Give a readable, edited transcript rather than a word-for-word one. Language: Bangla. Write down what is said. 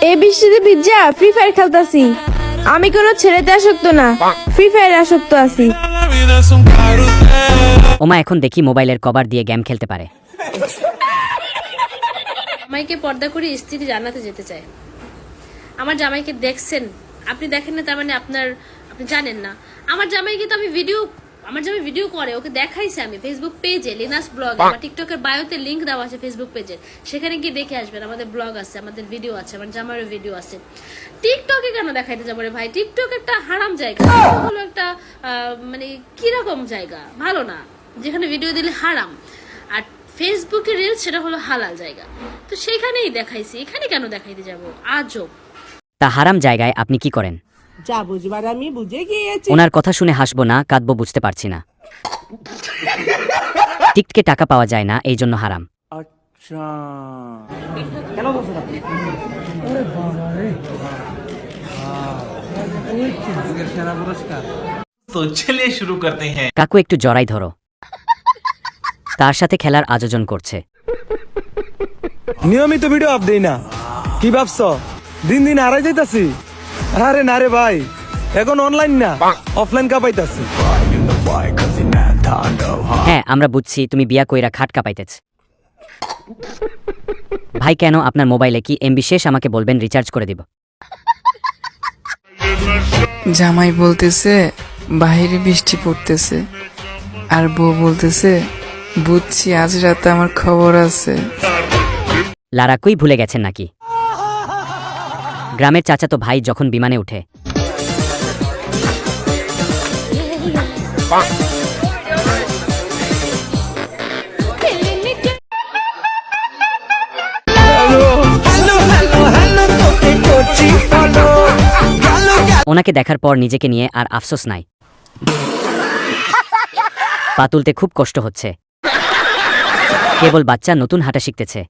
এই বৃষ্টিতে ভিজা ফ্রি ফায়ার খেলতাছি। আমি কোনো ছেলেতে আসক্ত না, ফ্রি ফায়ারে আসক্ত আছি। ওমা এখন দেখি মোবাইলের কভার দিয়ে গেম খেলতে পারে। জামাইকে পর্দা করে স্ত্রী জান্নাতে যেতে চায়। আমার জামাইকে দেখছেন, আপনি দেখেন না, তার মানে আপনি জানেন না। আমার জামাইকে তো আমার জামাই ভিডিও করে, ওকে দেখাইছে আমি ফেসবুক পেজে, লিনাস ব্লগ, আমার টিকটকের বায়োতে লিংক দেওয়া আছে ফেসবুক পেজে, সেখানে গিয়ে দেখে আসবেন। আমাদের ব্লগ আছে, আমাদের ভিডিও আছে, আমার জামাইয়ের ভিডিও আছে। টিকটকে কেন দেখাইতে যাবো রে ভাই? টিকটক একটা হারাম জায়গা, হলো একটা মানে কিরকম জায়গা, ভালো না, যেখানে ভিডিও দিলে হারাম। আর ফেসবুকে রিলস সেটা হলো হালাল জায়গা, তো সেখানেই দেখাইছি, এখানে কেন দেখাইতে যাব? আজব। তা হারাম জায়গায় আপনি কি করেন? যা বুঝবার আমি বুঝে গিয়েছি। ওনার কথা শুনে হাসবো না কাঁদবো বুঝতে পারছি না। টিকটকে টাকা পাওয়া যায় না, এই জন্য হারাম। আচ্ছা तो चलिए शुरू करते हैं। কাকু একটু জড়াই ধরো। তার সাথে খেলার আয়োজন করছে। নিয়মিত ভিডিও আপ দেই না, কি ভাবছ দিন দিন হারাই যাইতাছি? আরে না রে ভাই, এখন অনলাইন না অফলাইন কাপাইতাছি। হ্যাঁ আমরা বুঝছি, তুমি বিয়া কইরা খাট কাপাইতেছ। ভাই কেন আপনার মোবাইলে কি এমবি শেষ? আমাকে বলবেন, রিচার্জ করে দিব। জামাই বলতেছে বাহিরে বৃষ্টি পড়তেছে, আর বউ বলতেছে বুঝছি আজ রাতে আমার খবর আছে। লারাকুই ভুলে গেছেন নাকি? গ্রামের চাচাতো ভাই যখন বিমানে উঠে, ওনাকে দেখার পর নিজেকে নিয়ে আর আফসোস নাই। পা তুলতে খুব কষ্ট হচ্ছে, কেবল বাচ্চা নতুন হাঁটা শিখতেছে।